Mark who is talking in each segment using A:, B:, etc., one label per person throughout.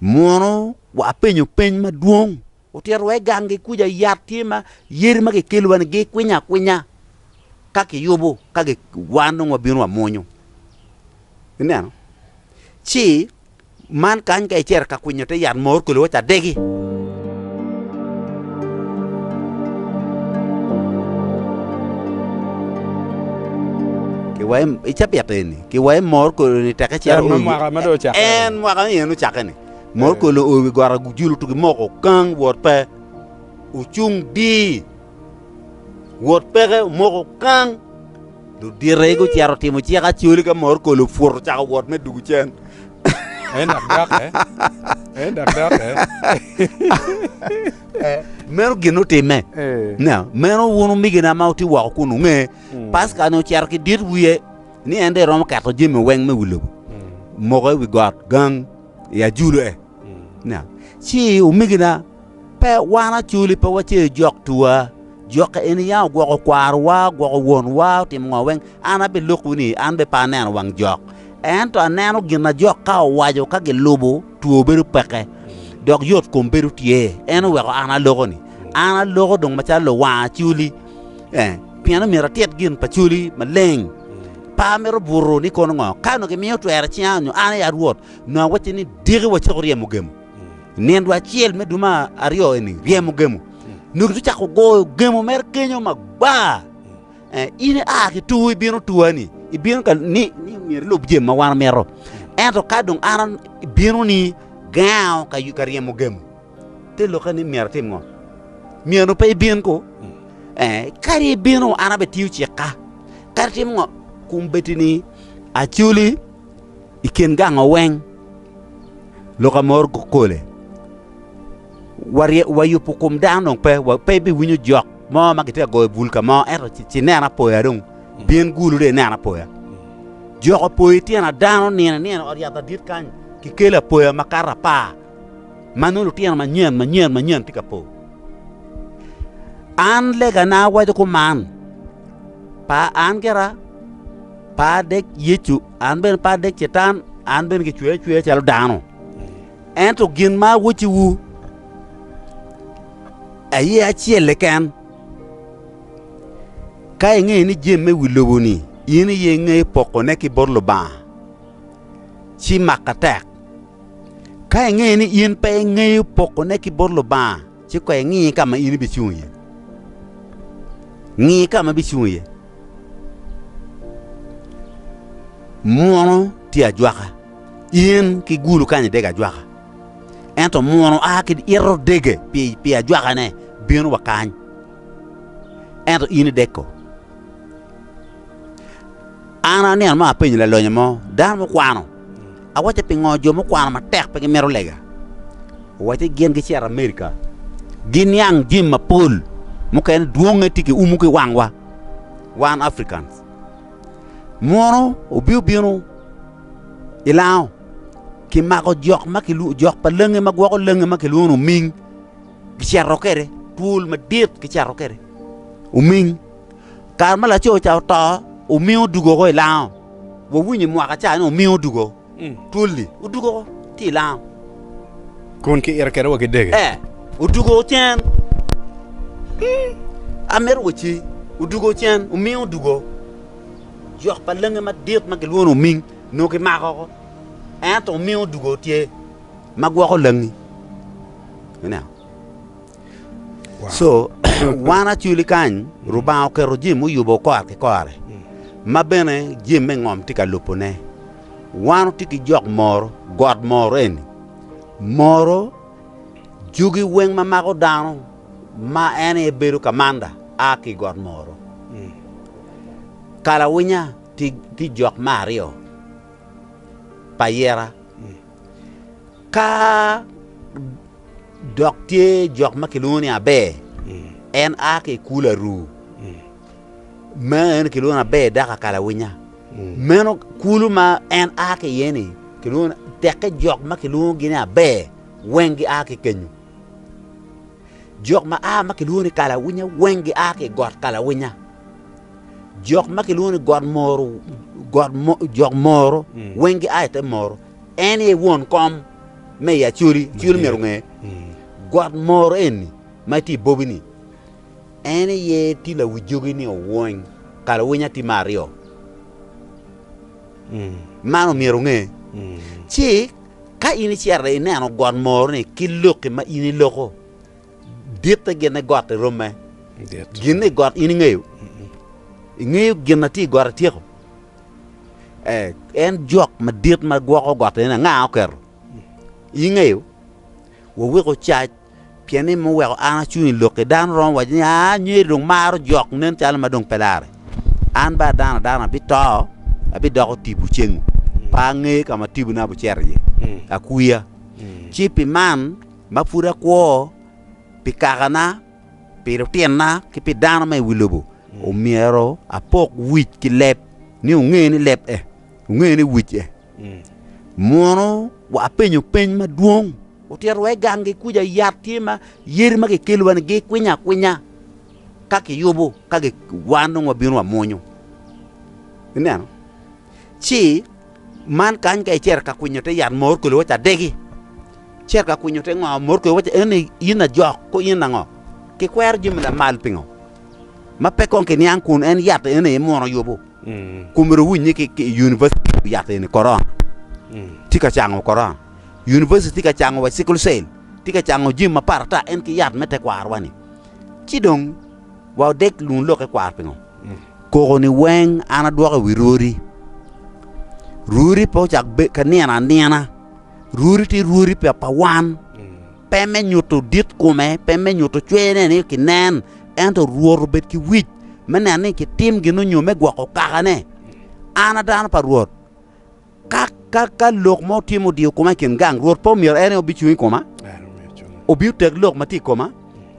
A: mono wa penyo peny maduong otero e gange kuja yati ma yeri ma ke kelo wan ge kwenya kake yobo kage wano wa bino wa monyo neno chi man kan ka cher ka kwinyo te yar mor ko lo ta degi ke wa ichapiateni ke wa mor ko ni ta ka cher
B: en mo ga
A: yenu chakene mor ko lo o gwara gujulu tu moko kang wot pe uchung di wot pe moko kang du dire ko chiaro timo chia ka chiuli ka mor ko lo fur cha wot me dugu chen
B: enak
A: mero gino time na mero wono migina mauti wa ko nu nge pas ka no chiar ki dir wiye ni ende rom ka to jimi weng me wulo mogo we got gang ya Ajulu na chi umigina pe wana chuli pe wache jok tuwa jok eni ya gwo kwar wa gwo won wa tim ngwen ana be lokuni an be panen wang jok ento aneno gina jok ka wajo ka ge lubu tuo beru peke dok yot kom beru tie eno we ana logoni ana logo dong macha lo wa chuli piano mira tiet gin pa chuli maleng pa mero burro ni kono ngo kano ke miyo twera chianyo ana ya ruot no wache ni diri wache riemo gemo nendwa chiel meduma ario eni riemo gemo nugu chako go gemo mer kenyo magba ine ki tuwi bino tuwani ibino ka ni mir lob jem ma wan mero ento kadung aran bino ni gaaw ka riemo gemo te lo kani mer tim ngo miano pe bin ko kari bino ana be tiu cheka kar tim ngo kumbetini Acholi iken gango weng lo ka mor ko kole wayu pukum danong pe bi winyo jok mo magite go bulka mo ero ci nena poya dong bien gulu de nena poya joko poy tiena dano nena or yata dit kan ki kela poya makara pa manulu tiena manyen tika po an lega na wado ko man pa an gera pa dek yechu an ben pa dek cetan an ben ki chue chalo dano ento gin ma wuchi wu aye achiele kan kay nge ni jemme wilobo ni yini ye nge poko ne ki borlo ba chi makatek kay nge ni yin pe nge poko ne ki borlo ba chi ko ngi kama ini bichunye ngi kama bichunye mono ti ajwaka yin ki gulu kanye dega ajwaka ento mono ki irro dege pi ajwaka ne bino wakany ento ini deko ana ne ma penyo la lonyo mo dan mo kwano awache pingo jo mo kwano ma tek pe mero lega wache gen gi chiara America gin yang jim ma pol mo ken duonga tiki umu ki wangwa one Africans mono obiobino ilao ki mako jok makilu jok pa lenge magwako lenge makilu no ming gi chiara kere pool ma dit ki chiaro kere uming kar mala cho chao to umio dugo ko lao wo winyi mwaka cha no umio dugo tulli udugo ti lao
B: kon ki er kere wo ki dege
A: udugo chen amer wochi udugo chen umio dugo jox pa lenga ma dit ma gelo no ming no ki mako ento umio dugo tie magwa ko lengi so wana chuli kan rubao ke rojimu yubo ko ake kore mabene jime ngom tika lupone wano tiki jok moro god moro eni moro jugi weng mamako dano ma ene beru kamanda aki god moro kala winya ti jok mario payera ka doktie jok makiluni abe en ake kula ru men kiluna be daka kala winya meno kulu ma en ake yeni kiluna teke jok makiluni gini abe wengi ake kenyu jok ma makiluni kala winya wengi ake god kala winya jok makiluni god moro jok moro wengi ate moro any one kom me ya churi merunge god more eni mati bobini ene ye ti la wujogi ni owon kala winya ti mario mano merunge chi ka ini chiare ne ano god more ne kiloke ma ini loko dita gene god rome gene god ini ngeyo gene ti god ti en jok ma dit ma gwako god ne nga oker ingeyo wo we ko cha piani mo we ana chu loke dan ron wa nya nyi rong mar jok nen chala ma dong pedare an ba dana bito abi do tibu cheng pa nge kama tibu na bu cherje akuya chipi man mapura ko pikagana pero tienna ki pidana mai wilobo o miero apok wich ki lep ni ngeni lep ngeni wich mono wa penyo pen ma duong o ter we gangi kuja yati ma yeri ma ke kelwan ge kwinya kake yobo kage wano ngo binu wa monyo neno chi man kan ka cher ka kunyo te yan mor ko lo ta degi cher ka kunyo te ngo mor ko wata ene ina jok ko ina ngo ke kwer jimla mal pingo ma pe kon ke nyan kun en yat ene mono yobo kumro wunyi ke university yat ene koron tika chango koron university ka chango wa sikul sel tika chango jim ma parta en ki yat mete kwar wani chidong wa dek lun lo ke kwar pingo ko ni weng ana dwa wiruri ruri po chak be kaniana ruri ti ruri pe pa wan pe me nyuto dit kume pe me nyuto chwene ni kinan ento ruor bet ki wich mena ni ki tim ginu nyume gwa ko kakane ana dan pa ruor ka lok mo timo dio kuma kin gang ruor po mir ene obi chui kuma obi tek lok mati kuma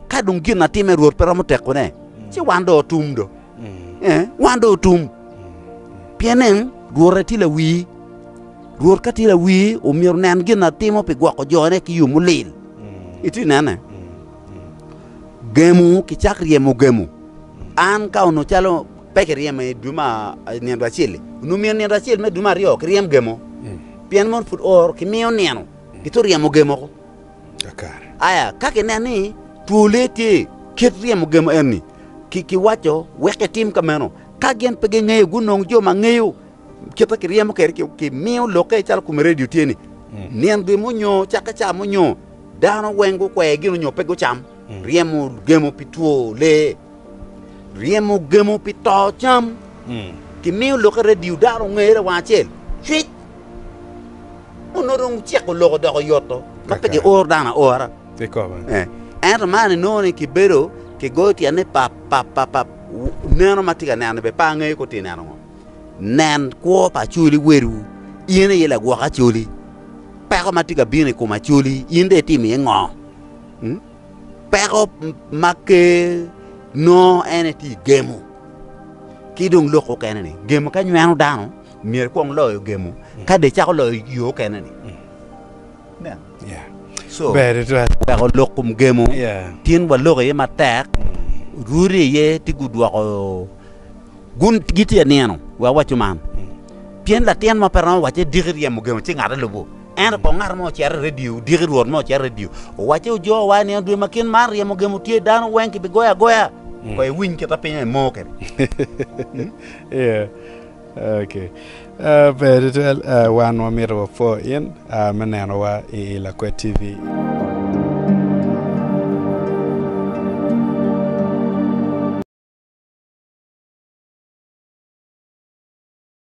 A: ka dum gin na time ruor pero mo tek kone ci wando tumdo wando tum pienen ruor ti la wi ruor ka ti la wi o mir nan gin na timo pe gwa ko jone ki yumulil itu nana gemu ki chakriye mo gemu an ka ono chalo pekerie me duma nendo achile no mi nendo achile me duma rio kriem gemo pien mon fut or ki mi oneno ki to riemo gemo
B: dakar
A: aya ka ke nani tulete ket riemo gemo erni ki wacho weke tim kameno ka gen pege ngeyo gunong jo ma ngeyo kita ki riemo ker ki mi loke chal ku radio tieni nendo mo nyo chaka cha mo nyo dano wengo kwe gino nyo pego cham riemo gemo pituo le riemo gemo pito cham ki mi loke radio daro ngere wa chel chit onorong cheko logo do yoto ka pege or dana ora
B: te ko
A: en man no ne ki bero ki goti ane pa neno matika nano be pa ngai ko tinano nan ko pa chuli weru yene yela gwa ka chuli pa ko matika bine ko ma chuli inde timi ngo pa ko make no eneti gemo kidung loko kenani gemo ka nywano dano mier ko lo gemo ka de cha ko lo yo kenani so
B: better to
A: pa ko lokum gemo tin wa lo ye matak ruri ye tigudwa ko gun giti neno wa wachu man pien la tien ma peron wache digir ye mo gemo ti ngara lobo en ko ngar mo cher radio digir wor mo cher radio wache jo wa ne du makin mar ye mo gemo ti dan wenki be goya ko e win ke tapenya mo ke
B: yeah okay better to one more mero for in manano wa Lakwed TV